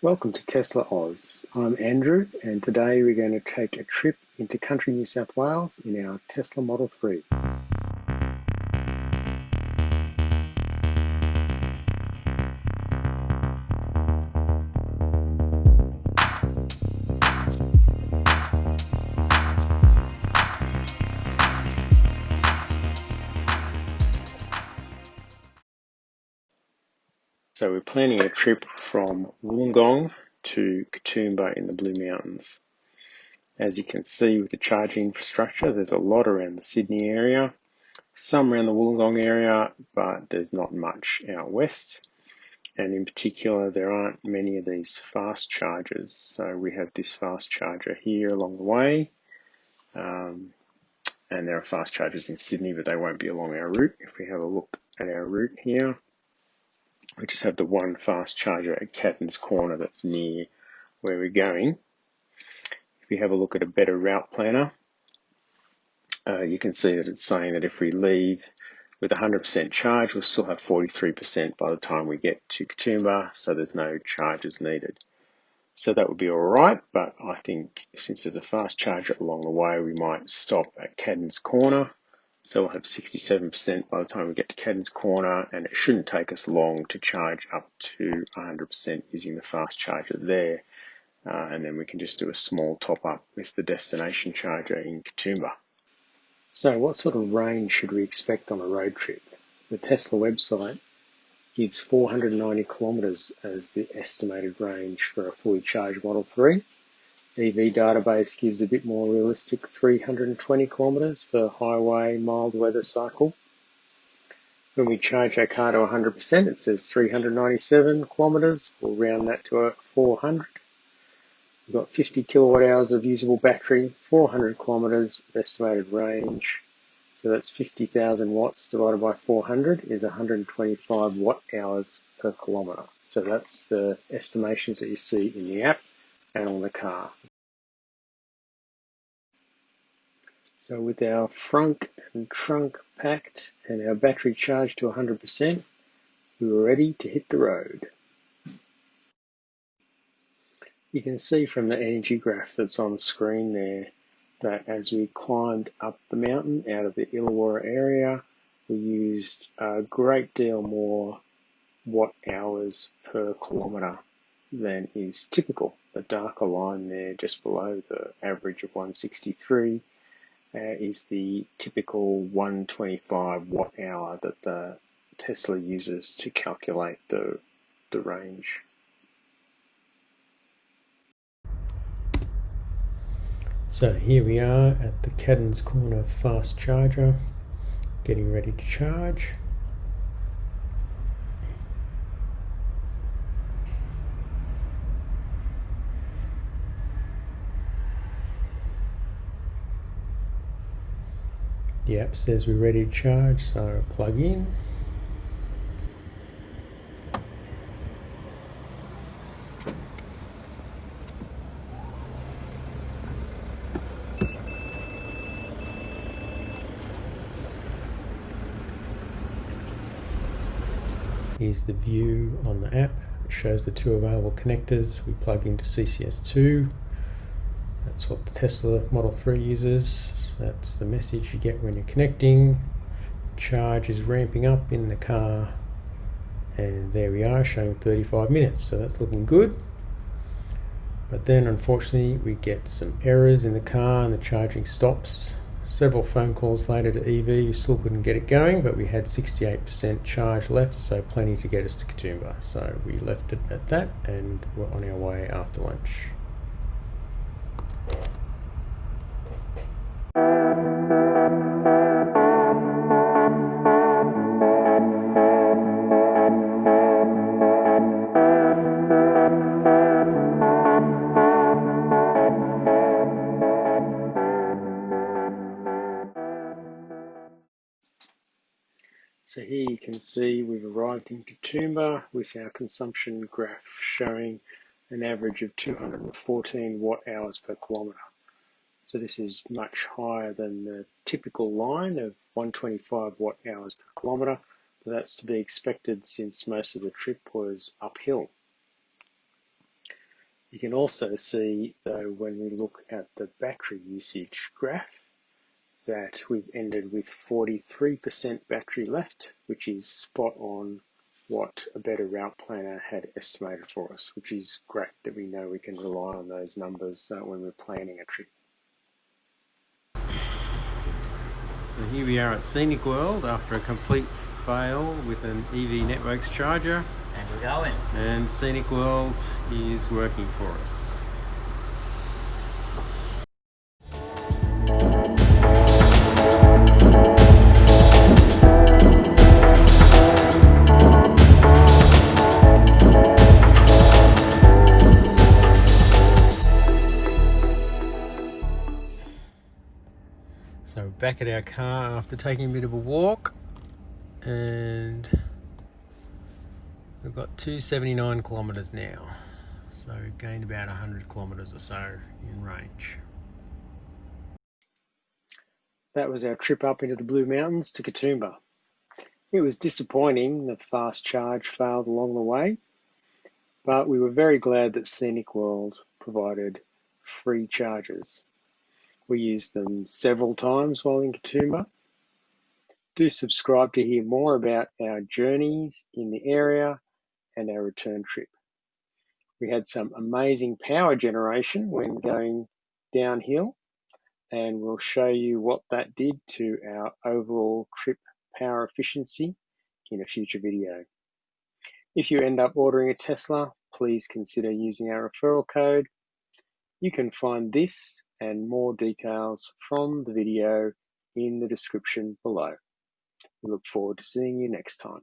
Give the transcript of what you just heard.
Welcome to Tesla Oz. I'm Andrew, and today we're going to take a trip into country New South Wales in our Tesla Model 3. So we're planning a trip from Wollongong to Katoomba in the Blue Mountains. As you can see with the charging infrastructure, there's a lot around the Sydney area, some around the Wollongong area, but there's not much out west. And in particular, there aren't many of these fast chargers. So we have this fast charger here along the way. And there are fast chargers in Sydney, but they won't be along our route. If we have a look at our route here, we just have the one fast charger at Cadden's corner that's near where we're going. If we have a look at a better route planner, you can see that it's saying that if we leave with 100% charge, we'll still have 43% by the time we get to Katoomba, so there's no charges needed. So that would be all right, but I think since there's a fast charger along the way, we might stop at Cadden's corner. So we'll have 67% by the time we get to Cadden's corner, and it shouldn't take us long to charge up to 100% using the fast charger there. And then we can just do a small top up with the destination charger in Katoomba. So what sort of range should we expect on a road trip? The Tesla website gives 490 kilometres as the estimated range for a fully charged Model 3. EV database gives a bit more realistic 320 kilometres for highway mild weather cycle. When we charge our car to 100%, it says 397 kilometres. We'll round that to 400. We've got 50 kilowatt hours of usable battery, 400 kilometres of estimated range. So that's 50,000 watts divided by 400 is 125 watt hours per kilometre. So that's the estimations that you see in the app and on the car. So with our frunk and trunk packed and our battery charged to 100%, we were ready to hit the road. You can see from the energy graph that's on screen there that as we climbed up the mountain out of the Illawarra area, we used a great deal more watt hours per kilometre than is typical. The darker line there just below the average of 163 is the typical 125 watt hour that the Tesla uses to calculate the range. So here we are at the Cadden's corner fast charger, getting ready to charge. The app says we're ready to charge, so plug in. Here's the view on the app. It shows the two available connectors. We plug into CCS2. That's what the Tesla Model 3 uses. That's the message you get when you're connecting. Charge is ramping up in the car. And there we are, showing 35 minutes. So that's looking good. But then unfortunately we get some errors in the car and the charging stops. Several phone calls later to EV, we still couldn't get it going, but we had 68% charge left, so plenty to get us to Katoomba. So we left it at that and we're on our way after lunch. So here you can see we've arrived in Katoomba with our consumption graph showing an average of 214 watt hours per kilometre. So this is much higher than the typical line of 125 watt hours per kilometre, but that's to be expected since most of the trip was uphill. You can also see, though, when we look at the battery usage graph, that we've ended with 43% battery left, which is spot on what a better route planner had estimated for us, which is great that we know we can rely on those numbers when we're planning a trip. So here we are at Scenic World after a complete fail with an EV Networks charger. And we're going. And Scenic World is working for us. So we're back at our car after taking a bit of a walk, and we've got 279 kilometres now, so we've gained about 100 kilometres or so in range. That was our trip up into the Blue Mountains to Katoomba. It was disappointing the fast charge failed along the way, but we were very glad that Scenic World provided free chargers. We used them several times while in Katoomba. Do subscribe to hear more about our journeys in the area and our return trip. We had some amazing power generation when going downhill, and we'll show you what that did to our overall trip power efficiency in a future video. If you end up ordering a Tesla, please consider using our referral code. You can find this and more details from the video in the description below. We look forward to seeing you next time.